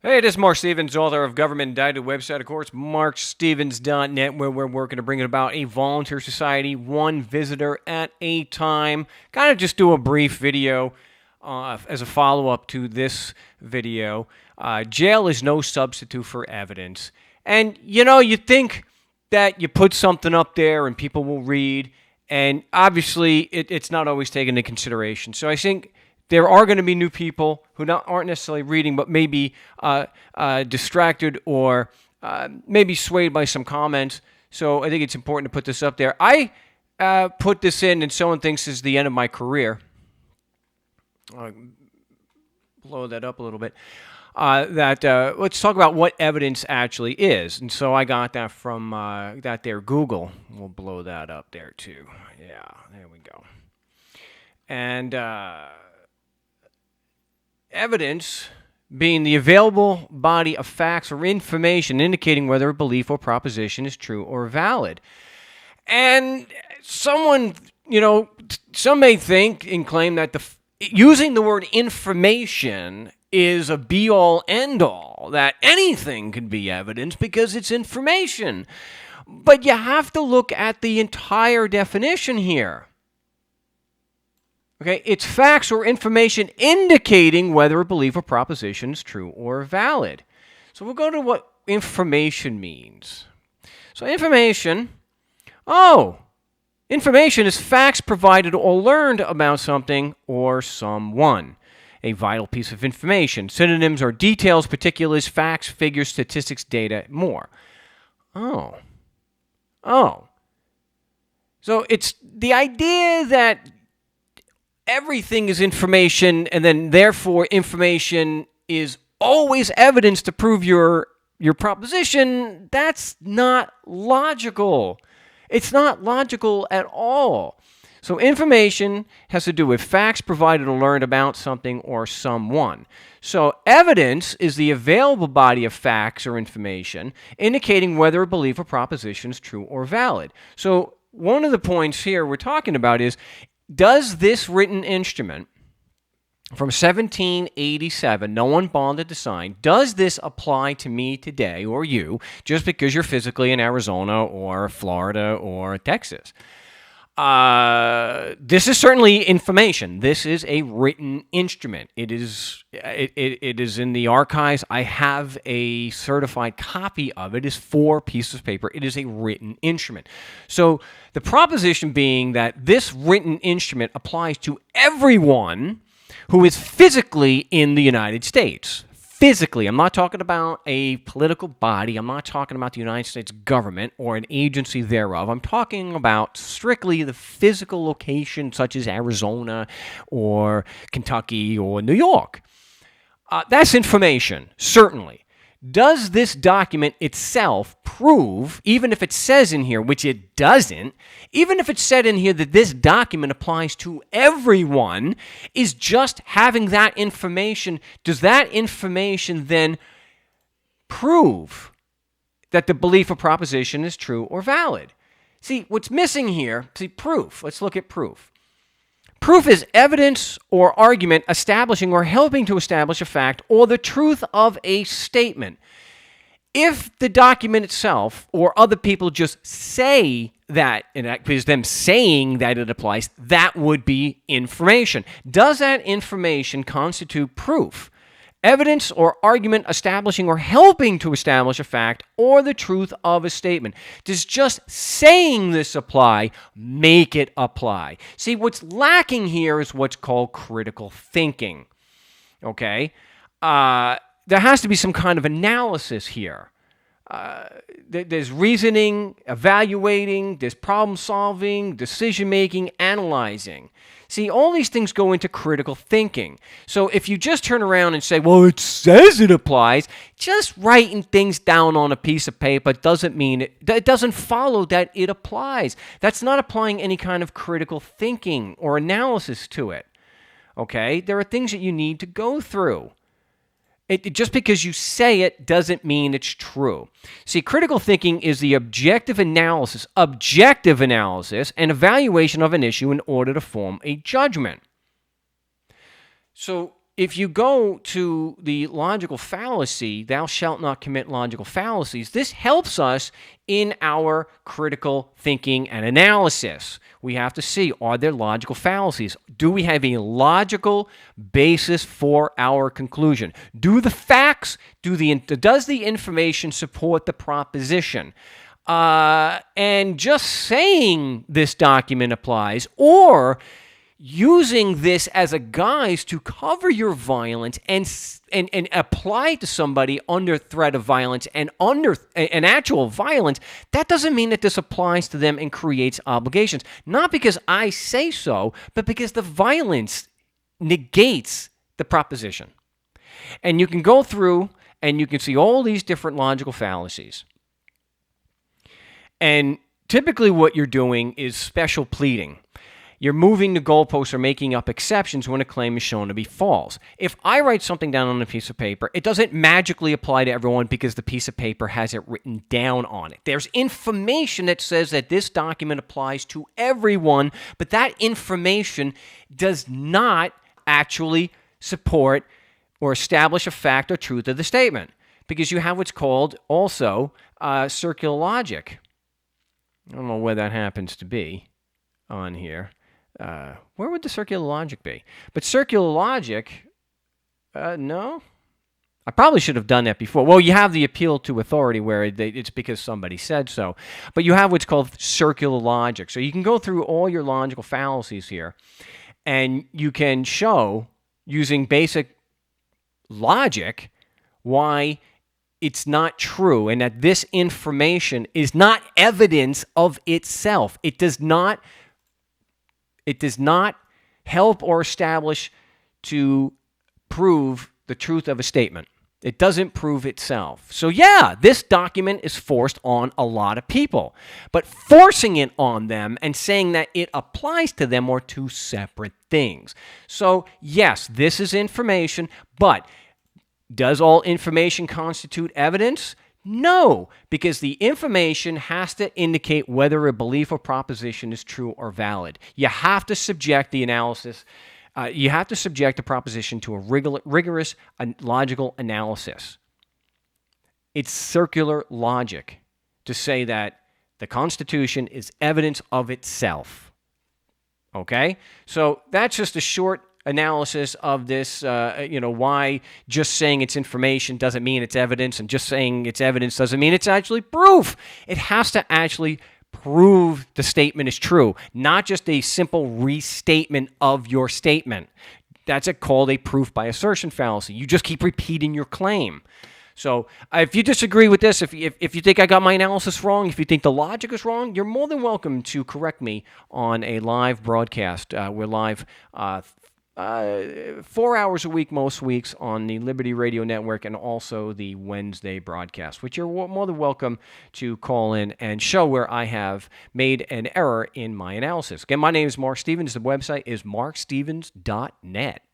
Hey, this is Marc Stevens, author of Government Indicted website, of course, markstevens.net, where we're working to bring it about a volunteer society, one visitor at a time. Kind of just do a brief video as a follow-up to this video. Jail is no substitute for evidence. And, you think that you put something up there and people will read, and obviously it's not always taken into consideration. So I think there are going to be new people who aren't necessarily reading, but maybe distracted or maybe swayed by some comments. So I think it's important to put this up there. I put this in, and someone thinks this is the end of my career. Blow that up a little bit. Let's talk about what evidence actually is. And so I got that from that there Google. We'll blow that up there too. Yeah, there we go. And evidence being the available body of facts or information indicating whether a belief or proposition is true or valid. And some may think and claim that using the word information is a be-all, end-all, that anything can be evidence because it's information. But you have to look at the entire definition here. Okay, it's facts or information indicating whether a belief or proposition is true or valid. So we'll go to what information means. So information is facts provided or learned about something or someone. A vital piece of information. Synonyms are details, particulars, facts, figures, statistics, data, more. Oh. So it's the idea that everything is information, and then therefore information is always evidence to prove your proposition. That's not logical. It's not logical at all. So information has to do with facts provided or learned about something or someone. So evidence is the available body of facts or information indicating whether a belief or proposition is true or valid. So one of the points here we're talking about is, does this written instrument from 1787, no one bonded to sign, does this apply to me today or you just because you're physically in Arizona or Florida or Texas? This is certainly information. This is a written instrument. It is in the archives. I have a certified copy of it. It's 4 pieces of paper. It is a written instrument. So the proposition being that this written instrument applies to everyone who is physically in the United States. Physically, I'm not talking about a political body. I'm not talking about the United States government or an agency thereof. I'm talking about strictly the physical location, such as Arizona or Kentucky or New York. That's information, certainly. Does this document itself prove, even if it says in here, which it doesn't, even if it said in here that this document applies to everyone, is just having that information, does that information then prove that the belief or proposition is true or valid? See, what's missing here, proof. Let's look at proof. Proof is evidence or argument establishing or helping to establish a fact or the truth of a statement. If the document itself or other people just say that, and that is them saying that it applies, that would be information. Does that information constitute proof? Evidence or argument establishing or helping to establish a fact or the truth of a statement. Does just saying this apply make it apply? See, what's lacking here is what's called critical thinking. Okay? There has to be some kind of analysis here. There's reasoning, evaluating, there's problem solving, decision making, analyzing. See, all these things go into critical thinking. So if you just turn around and say, well, it says it applies, just writing things down on a piece of paper doesn't mean it doesn't follow that it applies. That's not applying any kind of critical thinking or analysis to it. Okay? There are things that you need to go through. Just because you say it doesn't mean it's true. See, critical thinking is the objective analysis and evaluation of an issue in order to form a judgment. So if you go to the logical fallacy, thou shalt not commit logical fallacies, this helps us in our critical thinking and analysis. We have to see, are there logical fallacies? Do we have a logical basis for our conclusion? Does the information support the proposition? And just saying this document applies, or using this as a guise to cover your violence and apply it to somebody under threat of violence and under an actual violence, that doesn't mean that this applies to them and creates obligations. Not because I say so, but because the violence negates the proposition. And you can go through and you can see all these different logical fallacies. And typically what you're doing is special pleading. You're moving the goalposts or making up exceptions when a claim is shown to be false. If I write something down on a piece of paper, it doesn't magically apply to everyone because the piece of paper has it written down on it. There's information that says that this document applies to everyone, but that information does not actually support or establish a fact or truth of the statement, because you have what's called also circular logic. I don't know where that happens to be on here. Where would the circular logic be? But circular logic, no. I probably should have done that before. Well, you have the appeal to authority where it's because somebody said so. But you have what's called circular logic. So you can go through all your logical fallacies here, and you can show, using basic logic, why it's not true and that this information is not evidence of itself. It does not help or establish to prove the truth of a statement. It doesn't prove itself. So yeah, this document is forced on a lot of people. But forcing it on them and saying that it applies to them are two separate things. So yes, this is information, but does all information constitute evidence? No, because the information has to indicate whether a belief or proposition is true or valid. You have to subject the analysis, you have to subject the proposition to a rigorous logical analysis. It's circular logic to say that the Constitution is evidence of itself. Okay? So that's just a short analysis of this, why just saying it's information doesn't mean it's evidence, and just saying it's evidence doesn't mean it's actually proof. It has to actually prove the statement is true, not just a simple restatement of your statement. That's called a proof by assertion fallacy. You just keep repeating your claim. So if you disagree with this, if you think I got my analysis wrong, if you think the logic is wrong, you're more than welcome to correct me on a live broadcast. We're live 4 hours a week most weeks on the Liberty Radio Network, and also the Wednesday broadcast, which you're more than welcome to call in and show where I have made an error in my analysis. Again, my name is Marc Stevens. The website is marcstevens.net.